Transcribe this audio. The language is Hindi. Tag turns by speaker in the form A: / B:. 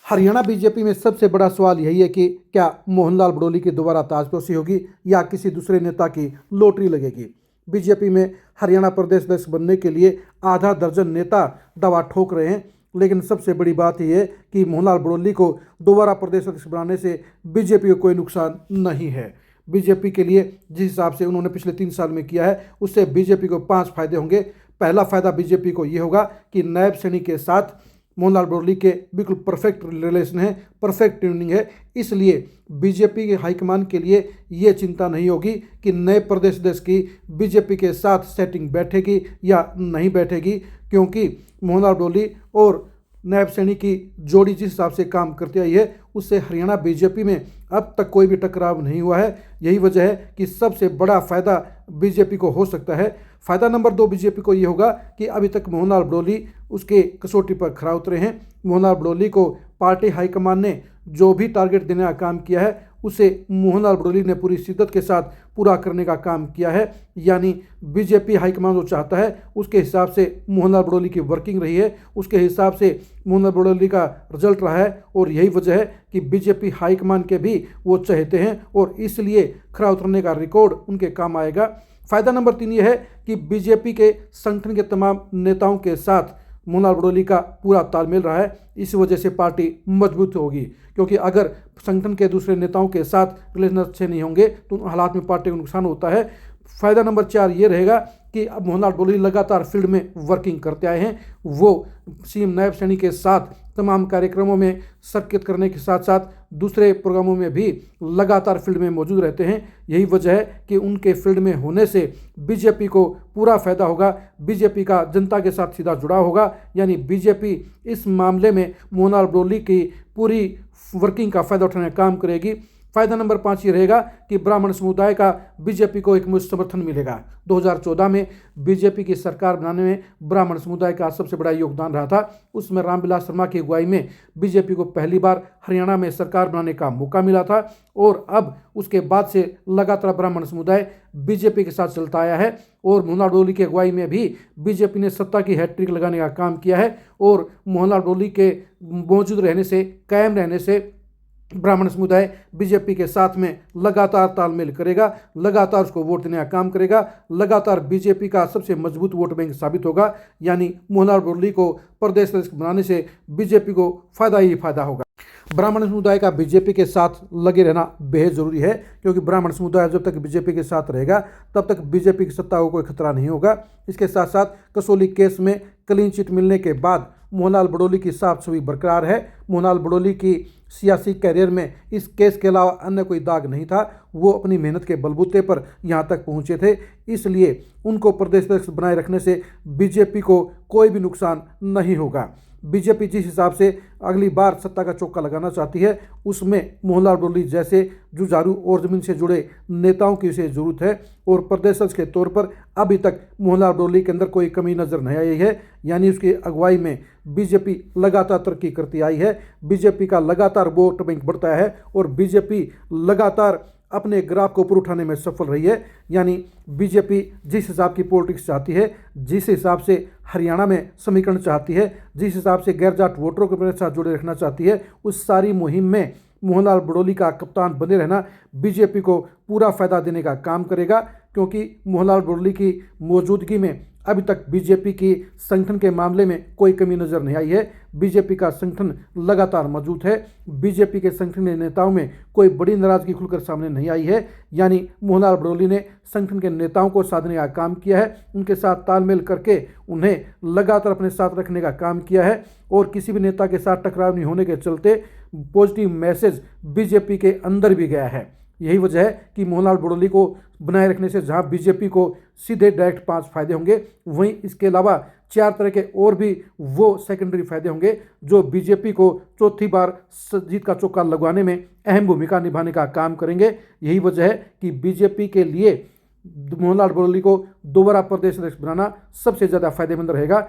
A: हरियाणा बीजेपी में सबसे बड़ा सवाल यही है कि क्या मोहनलाल बड़ोली की दोबारा ताजपोशी होगी या किसी दूसरे नेता की लॉटरी लगेगी। बीजेपी में हरियाणा प्रदेश अध्यक्ष बनने के लिए आधा दर्जन नेता दावा ठोक रहे हैं, लेकिन सबसे बड़ी बात यह है कि मोहनलाल बड़ोली को दोबारा प्रदेश अध्यक्ष बनाने से बीजेपी को कोई नुकसान नहीं है। बीजेपी के लिए जिस हिसाब से उन्होंने पिछले 3 साल में किया है, उससे बीजेपी को 5 फायदे होंगे। पहला फायदा बीजेपी को ये होगा कि नायब सैनी के साथ मोहनलाल बड़ोली के बिल्कुल परफेक्ट रिलेशन है, परफेक्ट ट्यूनिंग है। इसलिए बीजेपी के हाईकमान के लिए ये चिंता नहीं होगी कि नए प्रदेश अध्यक्ष की बीजेपी के साथ सेटिंग बैठेगी या नहीं बैठेगी, क्योंकि मोहनलाल बड़ोली और नायब सैनी की जोड़ी जिस हिसाब से काम करती आई है, उससे हरियाणा बीजेपी में अब तक कोई भी टकराव नहीं हुआ है। यही वजह है कि सबसे बड़ा फ़ायदा बीजेपी को हो सकता है। फ़ायदा नंबर 2 बीजेपी को ये होगा कि अभी तक मोहनलाल बड़ोली उसके कसौटी पर खरा उतरे हैं। मोहनलाल बड़ोली को पार्टी हाईकमान ने जो भी टारगेट देने का काम किया है, उसे मोहनलाल बड़ोली ने पूरी शिद्दत के साथ पूरा करने का काम किया है। यानी बीजेपी हाईकमान जो चाहता है उसके हिसाब से मोहनलाल बड़ोली की वर्किंग रही है, उसके हिसाब से मोहनलाल बड़ोली का रिजल्ट रहा है। और यही वजह है कि बीजेपी हाईकमान के भी वो चाहते हैं और इसलिए खरा उतरने का रिकॉर्ड उनके काम आएगा। फ़ायदा नंबर 3 ये है कि बीजेपी के संगठन के तमाम नेताओं के साथ मोहनलाल बड़ोली का पूरा तालमेल रहा है। इस वजह से पार्टी मजबूत होगी, क्योंकि अगर संगठन के दूसरे नेताओं के साथ रिलेशन अच्छे नहीं होंगे तो हालात में पार्टी को नुकसान होता है। फ़ायदा नंबर 4 ये रहेगा कि अब मोहनलाल बड़ोली लगातार फील्ड में वर्किंग करते आए हैं। वो सीएम नायब सैनी के साथ तमाम कार्यक्रमों में शिरकत करने के साथ साथ दूसरे प्रोग्रामों में भी लगातार फील्ड में मौजूद रहते हैं। यही वजह है कि उनके फील्ड में होने से बीजेपी को पूरा फ़ायदा होगा। बीजेपी का जनता के साथ सीधा जुड़ाव होगा, यानी बीजेपी इस मामले में मोहनलाल बड़ोली की पूरी वर्किंग का फ़ायदा उठाने का काम करेगी। फ़ायदा नंबर 5 ये रहेगा कि ब्राह्मण समुदाय का बीजेपी को एक मुश्त समर्थन मिलेगा। 2014 में बीजेपी की सरकार बनाने में ब्राह्मण समुदाय का सबसे बड़ा योगदान रहा था। उसमें रामविलास शर्मा की अगुवाई में बीजेपी को पहली बार हरियाणा में सरकार बनाने का मौका मिला था। और अब उसके बाद से लगातार ब्राह्मण समुदाय बीजेपी के साथ चलता आया है और मोहनलाल बड़ोली की अगुवाई में भी बीजेपी ने सत्ता की हैट्रिक लगाने का काम किया है। और मोहनलाल बड़ोली के मौजूद रहने से, कायम रहने से ब्राह्मण समुदाय बीजेपी के साथ में लगातार तालमेल करेगा, लगातार उसको वोट देने का काम करेगा, लगातार बीजेपी का सबसे मजबूत वोट बैंक साबित होगा। यानी मोहनलाल बड़ोली को प्रदेश अध्यक्ष बनाने से बीजेपी को फ़ायदा ही फ़ायदा होगा। ब्राह्मण समुदाय का बीजेपी के साथ लगे रहना बेहद ज़रूरी है, क्योंकि ब्राह्मण समुदाय जब तक बीजेपी के साथ रहेगा तब तक बीजेपी की सत्ता को कोई खतरा नहीं होगा। इसके साथ साथ कसौली केस में क्लीन चिट मिलने के बाद मोहनलाल बड़ोली की साफ छवि बरकरार है। मोहनलाल बड़ोली की सियासी कैरियर में इस केस के अलावा अन्य कोई दाग नहीं था। वो अपनी मेहनत के बलबूते पर यहाँ तक पहुँचे थे, इसलिए उनको प्रदेश अध्यक्ष बनाए रखने से बीजेपी को कोई भी नुकसान नहीं होगा। बीजेपी जिस हिसाब से अगली बार सत्ता का चौका लगाना चाहती है, उसमें मोहनलाल बड़ोली जैसे जुझारू और ज़मीन से जुड़े नेताओं की उसे ज़रूरत है। और प्रदेश अध्यक्ष के तौर पर अभी तक मोहनलाल बड़ोली के अंदर कोई कमी नज़र नहीं आई है। यानी उसकी अगुवाई में बीजेपी लगातार तरक्की करती आई है, बीजेपी का लगातार वोट बैंक बढ़ता है और बीजेपी लगातार अपने ग्राफ को ऊपर उठाने में सफल रही है। यानी बीजेपी जिस हिसाब की पॉलिटिक्स चाहती है, जिस हिसाब से हरियाणा में समीकरण चाहती है, जिस हिसाब से गैर जाट वोटरों को अपने साथ जुड़े रखना चाहती है, उस सारी मुहिम में मोहनलाल बड़ोली का कप्तान बने रहना बीजेपी को पूरा फ़ायदा देने का काम करेगा। क्योंकि मोहनलाल बड़ोली की मौजूदगी में अभी तक बीजेपी की संगठन के मामले में कोई कमी नज़र नहीं आई है। बीजेपी का संगठन लगातार मौजूद है। बीजेपी के संगठन के नेताओं में कोई बड़ी नाराज़गी खुलकर सामने नहीं आई है। यानी मोहनलाल बड़ोली ने संगठन के नेताओं को साधने का काम किया है, उनके साथ तालमेल करके उन्हें लगातार अपने साथ रखने का काम किया है। और किसी भी नेता के साथ टकराव नहीं होने के चलते पॉजिटिव मैसेज बीजेपी के अंदर भी गया है। यही वजह है कि मोहनलाल बड़ोली को बनाए रखने से जहां बीजेपी को सीधे डायरेक्ट 5 फायदे होंगे, वहीं इसके अलावा 4 तरह के और भी वो सेकेंडरी फायदे होंगे जो बीजेपी को चौथी बार जीत का चौका लगवाने में अहम भूमिका निभाने का काम करेंगे। यही वजह है कि बीजेपी के लिए मोहनलाल बड़ोली को दोबारा प्रदेश अध्यक्ष बनाना सबसे ज़्यादा फायदेमंद रहेगा।